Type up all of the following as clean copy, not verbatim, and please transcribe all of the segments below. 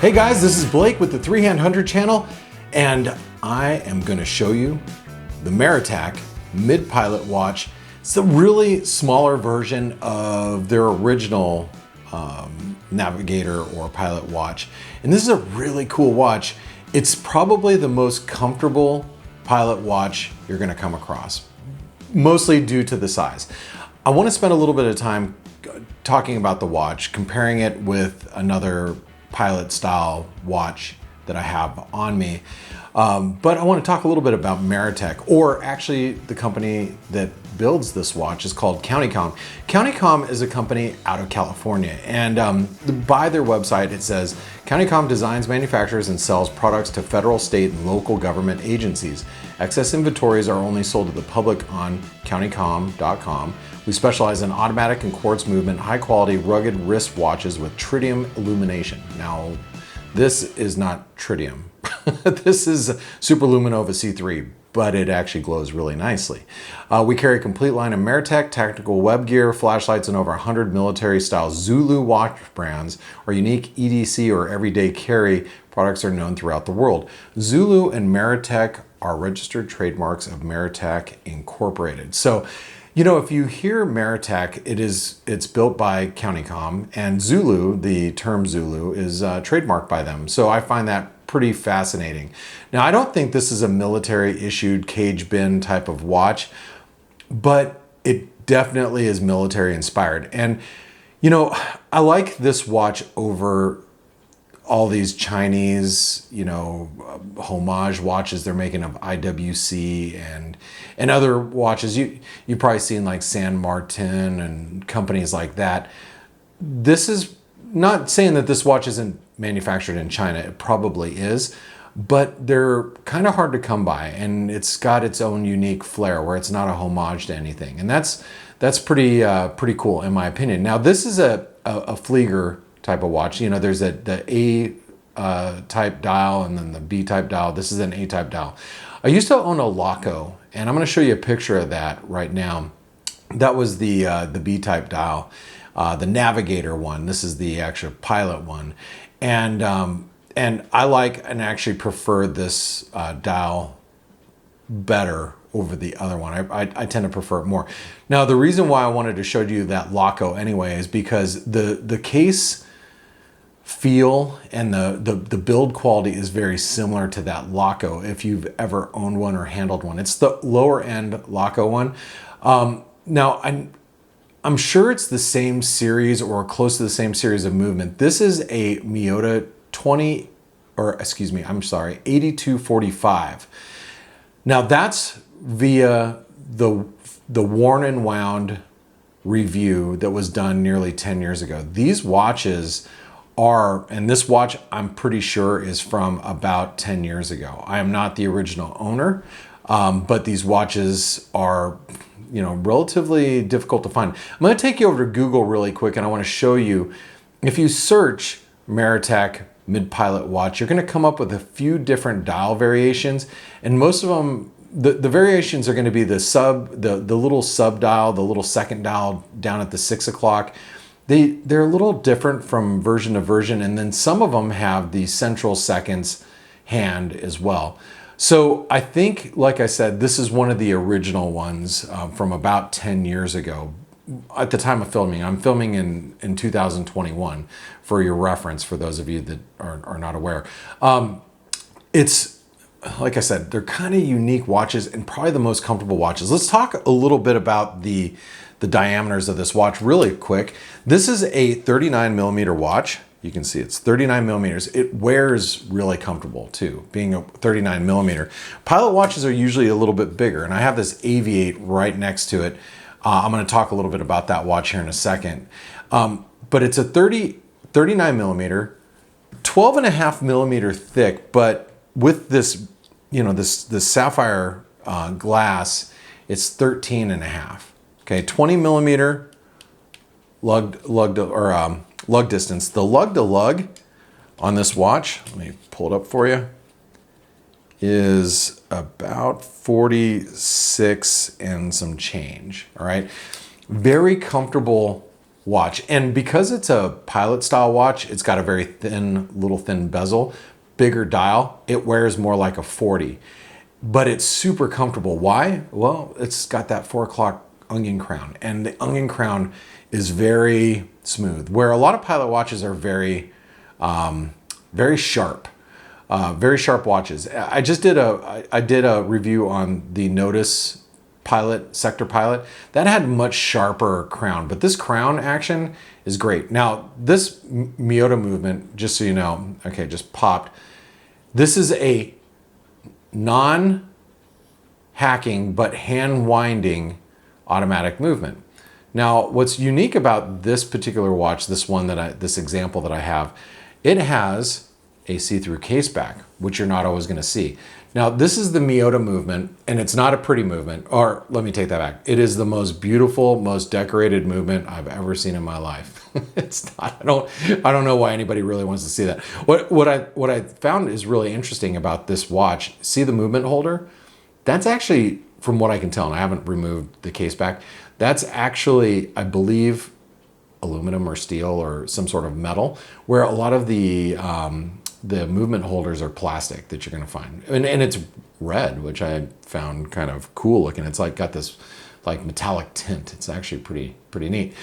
Hey guys, this is Blake with the 300 channel, and I am going to show you the Maratac mid-pilot watch. It's a really smaller version of their original navigator or pilot watch. And this is a really cool watch. It's probably the most comfortable pilot watch you're going to come across, mostly due to the size. I want to spend a little bit of time talking about the watch, comparing it with another pilot style watch that I have on me. But I want to talk a little bit about Maratac, or actually the company that builds this watch is called Countycom. Countycom is a company out of California, and by their website it says, Countycom designs, manufactures, and sells products to federal, state, and local government agencies. Excess inventories are only sold to the public on countycom.com. We specialize in automatic and quartz movement, high quality, rugged wrist watches with tritium illumination. Now, this is not tritium. This is Superluminova C3, but it actually glows really nicely. We carry a complete line of Maratac tactical web gear, flashlights, and over 100 military-style Zulu watch brands. Our unique EDC, or everyday carry, products are known throughout the world. Zulu and Maratac are registered trademarks of Maratac Incorporated. So, you know, if you hear Maratac, it's built by Countycom, and Zulu, the term Zulu, is trademarked by them. So I find that pretty fascinating. Now, I don't think this is a military issued cage bin type of watch, but it definitely is military inspired. And, you know, I like this watch over all these Chinese, you know, homage watches they're making of IWC and other watches. You've probably seen like San Martin and companies like that. This is not saying that this watch isn't manufactured in China. It probably is, but they're kind of hard to come by, and it's got its own unique flair where it's not a homage to anything, and that's pretty cool in my opinion. Now, this is a Flieger type of watch. You know, there's the A type dial and then the B type dial. This is an A type dial. I used to own a Laco, and I'm going to show you a picture of that right now. That was the B type dial, the navigator one. This is the actual pilot one, and I like and actually prefer this dial better over the other one. I tend to prefer it more. Now, the reason why I wanted to show you that Laco anyway is because the case feel and the build quality is very similar to that Laco if you've ever owned one or handled one. It's the lower end Laco one. Now, I'm sure it's the same series or close to the same series of movement. This is a Miyota 8245. Now, that's via the worn and wound review that was done nearly 10 years ago. These watches are, and this watch I'm pretty sure is from about 10 years ago. I am not the original owner, but these watches are, you know, relatively difficult to find. I'm going to take you over to Google really quick, and I want to show you, if you search Maratac mid-pilot watch, you're going to come up with a few different dial variations, and most of them, the variations are going to be the little sub dial, the little second dial down at the 6 o'clock. They're a little different from version to version, and then some of them have the central seconds hand as well. So I think, like I said, this is one of the original ones from about 10 years ago. At the time of filming, I'm filming in 2021 for your reference, for those of you that are not aware. It's, like I said, they're kind of unique watches and probably the most comfortable watches. Let's talk a little bit about the diameters of this watch really quick. This is a 39 millimeter watch. You can see it's 39 millimeters. It wears really comfortable too, being a 39 millimeter. Pilot watches are usually a little bit bigger, and I have this Aviate right next to it. I'm going to talk a little bit about that watch here in a second. But it's a 39 millimeter, 12.5 millimeter thick, but with this, you know, this sapphire glass, it's 13.5. Okay, 20 millimeter lug distance. The lug to lug on this watch, let me pull it up for you, is about 46 and some change. All right, very comfortable watch. And because it's a pilot style watch, it's got a very thin, little thin bezel, bigger dial. It wears more like a 40, but it's super comfortable. Why? Well, it's got that 4 o'clock onion crown, and the onion crown is very smooth, where a lot of pilot watches are very, very sharp. Very sharp watches. I did a review on the Notice Pilot, Sector Pilot. That had much sharper crown, but this crown action is great. Now, this Miyota movement, just so you know, okay, just popped. This is a non-hacking but hand-winding automatic movement. Now, what's unique about this particular watch, this example that I have, it has a see-through case back, which you're not always going to see. Now, this is the Miyota movement, and it's not a pretty movement, or let me take that back. It is the most beautiful, most decorated movement I've ever seen in my life. It's not. I don't know why anybody really wants to see that. What I found is really interesting about this watch. See the movement holder? That's actually, from what I can tell, and I haven't removed the case back. That's actually, I believe, aluminum or steel or some sort of metal, where a lot of the movement holders are plastic that you're going to find, and it's red, which I found kind of cool looking. It's like got this like metallic tint. It's actually pretty neat.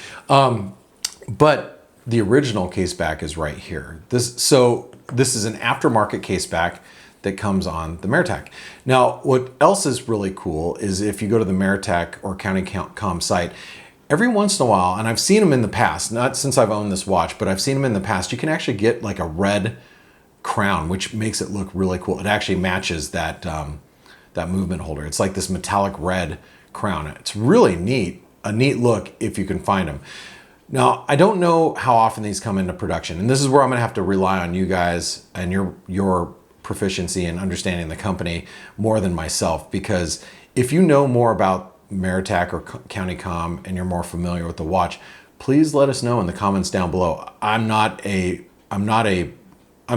But the original case back is right here. This is an aftermarket case back that comes on the Maratac. Now, what else is really cool is if you go to the Maratac or County.com site, every once in a while, and I've seen them in the past, not since I've owned this watch, but I've seen them in the past, you can actually get like a red crown, which makes it look really cool. It actually matches that that movement holder. It's like this metallic red crown. It's really neat, a neat look if you can find them. Now, I don't know how often these come into production, and this is where I'm gonna have to rely on you guys and your proficiency in understanding the company more than myself, because if you know more about Maratac or County.com and you're more familiar with the watch, please let us know in the comments down below. I'm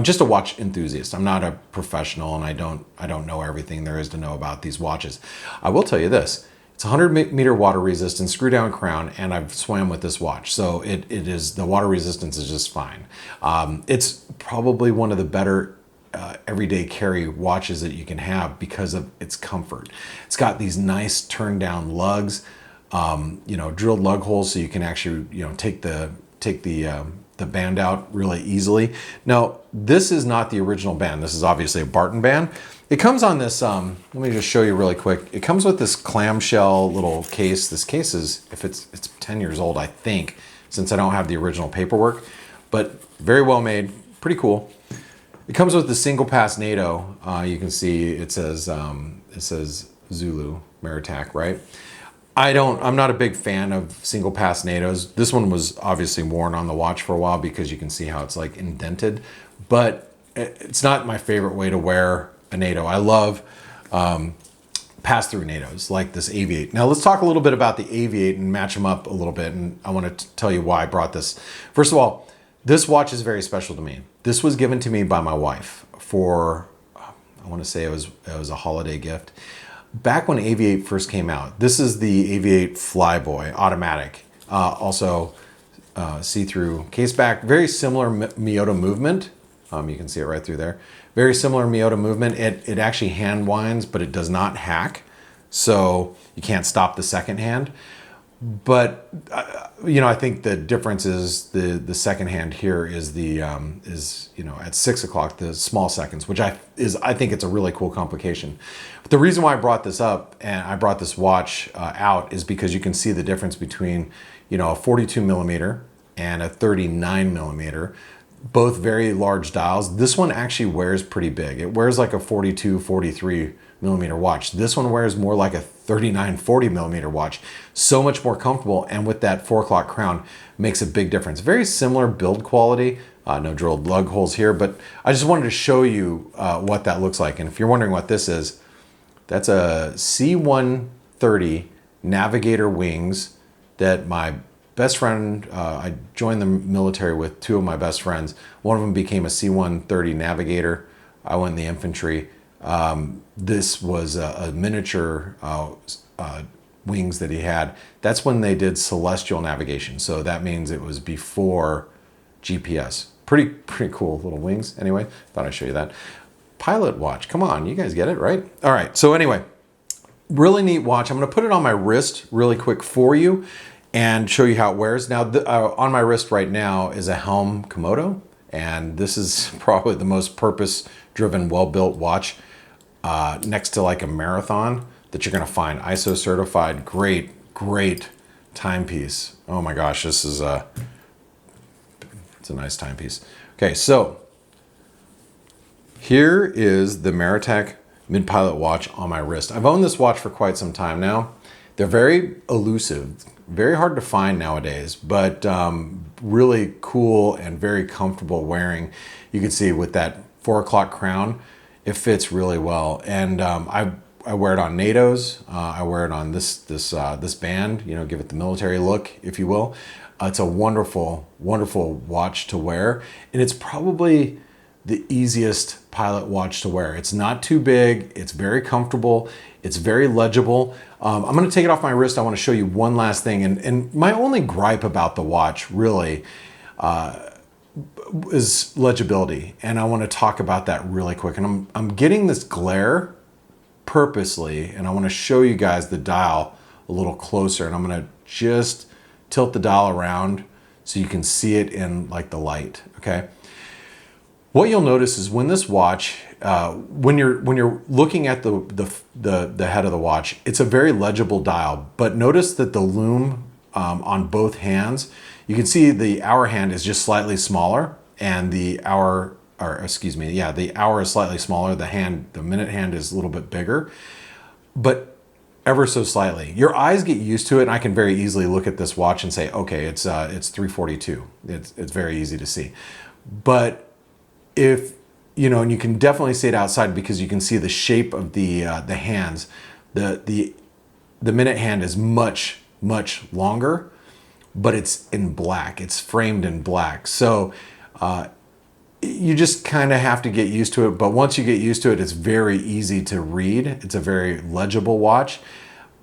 just a watch enthusiast. I'm not a professional, and I don't know everything there is to know about these watches. I will tell you this. It's 100 meter water resistant, screw down crown, and I've swam with this watch. So the water resistance is just fine. It's probably one of the better everyday carry watches that you can have because of its comfort. It's got these nice turn down lugs, drilled lug holes, so you can actually, take the band out really easily. Now, this is not the original band. This is obviously a Barton band. It comes on this, let me just show you really quick. It comes with this clamshell little case. This case is, it's 10 years old, I think, since I don't have the original paperwork, but very well made, pretty cool. It comes with the single pass NATO. You can see it says Zulu Maratac, right? I'm not a big fan of single pass NATOs. This one was obviously worn on the watch for a while because you can see how it's like indented, but it's not my favorite way to wear a NATO. I love pass-through NATOs like this Aviate. Now let's talk a little bit about the Aviate and match them up a little bit, and I want to tell you why I brought this. First of all, this watch is very special to me. This was given to me by my wife for, I want to say it was a holiday gift. Back when Aviate first came out, this is the Aviate Flyboy automatic, also see-through case back, very similar Miyota movement. You can see it right through there. Very similar Miyota movement. It actually hand winds, but it does not hack, so you can't stop the second hand. But I think the difference is the second hand here is at 6 o'clock, the small seconds, which I think it's a really cool complication. But the reason why I brought this up and I brought this watch out is because you can see the difference between a 42 millimeter and a 39 millimeter. Both very large dials. This one actually wears pretty big. It wears like a 42, 43 millimeter watch. This one wears more like a 39, 40 millimeter watch. So much more comfortable, and with that 4 o'clock crown makes a big difference. Very similar build quality. No drilled lug holes here, but I just wanted to show you what that looks like. And if you're wondering what this is, that's a C-130 Navigator wings that my best friend, I joined the military with two of my best friends. One of them became a C-130 Navigator. I went in the infantry. This was a miniature wings that he had, that's when they did celestial navigation. So that means it was before GPS. Pretty cool little wings. Anyway, thought I'd show you that. Pilot watch, come on, you guys get it, right? All right, so anyway, really neat watch. I'm gonna put it on my wrist really quick for you and show you how it wears. Now, on my wrist right now is a Helm Komodo, and this is probably the most purpose-driven, well-built watch next to like a Marathon that you're gonna find. ISO certified, great timepiece. Oh my gosh, this is it's a nice timepiece. Okay, so here is the Maratac Mid-Pilot watch on my wrist. I've owned this watch for quite some time now. They're very elusive, very hard to find nowadays, but really cool and very comfortable wearing. You can see with that 4 o'clock crown, it fits really well. And I wear it on NATO's. I wear it on this band, you know, give it the military look, if you will. It's a wonderful watch to wear. And it's probably the easiest pilot watch to wear. It's not too big, it's very comfortable, it's very legible. I'm gonna take it off my wrist. I wanna show you one last thing. And my only gripe about the watch really is legibility. And I wanna talk about that really quick. And I'm getting this glare purposely, and I wanna show you guys the dial a little closer. And I'm gonna just tilt the dial around so you can see it in like the light, okay? What you'll notice is when this watch, when you're looking at the head of the watch, it's a very legible dial. But notice that the lume on both hands, you can see the hour hand is just slightly smaller, and the hour, or excuse me, yeah, the hour is slightly smaller. The minute hand is a little bit bigger, but ever so slightly. Your eyes get used to it, and I can very easily look at this watch and say, okay, it's 342. It's very easy to see, but if, you know, and you can definitely see it outside because you can see the shape of the hands. The minute hand is much longer, but it's in black. It's framed in black. So you just kind of have to get used to it. But once you get used to it, it's very easy to read. It's a very legible watch.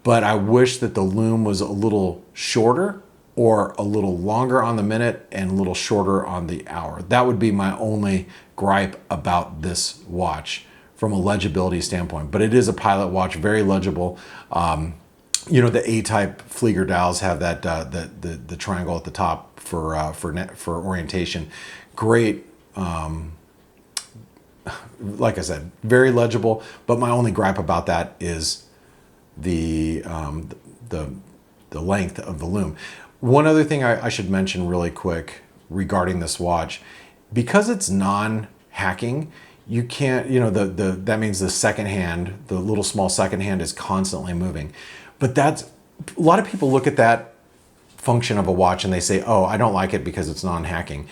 But I wish that the lume was a little shorter, or a little longer on the minute and a little shorter on the hour. That would be my only gripe about this watch from a legibility standpoint. But it is a pilot watch, very legible. You know, the A-type Flieger dials have that the triangle at the top for orientation. Great, like I said, very legible. But my only gripe about that is the length of the lume. One other thing I should mention really quick regarding this watch, because it's non-hacking, you can't, you know, that means the second hand, the little small second hand is constantly moving. But that's, a lot of people look at that function of a watch and they say, oh, I don't like it because it's non-hacking.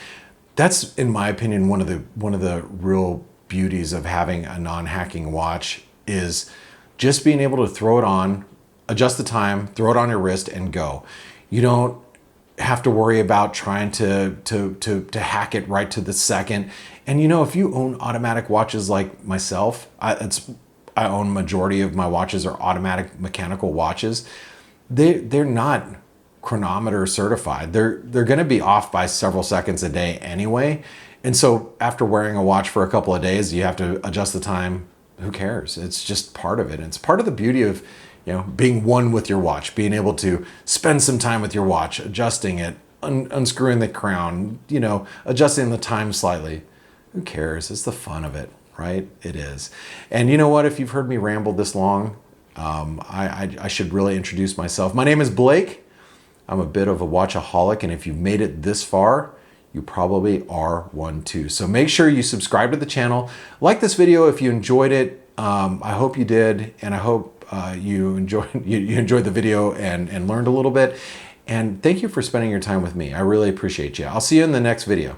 That's, in my opinion, one of the real beauties of having a non-hacking watch is just being able to throw it on, adjust the time, throw it on your wrist, and go. You don't have to worry about trying to hack it right to the second. And you know, if you own automatic watches like myself, I own majority of my watches are automatic mechanical watches. They're not chronometer certified. They're going to be off by several seconds a day anyway. And so after wearing a watch for a couple of days, you have to adjust the time. Who cares? It's just part of it. And it's part of the beauty of, you know, being one with your watch, being able to spend some time with your watch, adjusting it, unscrewing the crown, you know, adjusting the time slightly. Who cares? It's the fun of it, right? It is. And you know what? If you've heard me ramble this long, I should really introduce myself. My name is Blake. I'm a bit of a watchaholic, and if you've made it this far, you probably are one too. So make sure you subscribe to the channel. Like this video if you enjoyed it. I hope you did, and I hope you enjoyed the video and learned a little bit. And thank you for spending your time with me. I really appreciate you. I'll see you in the next video.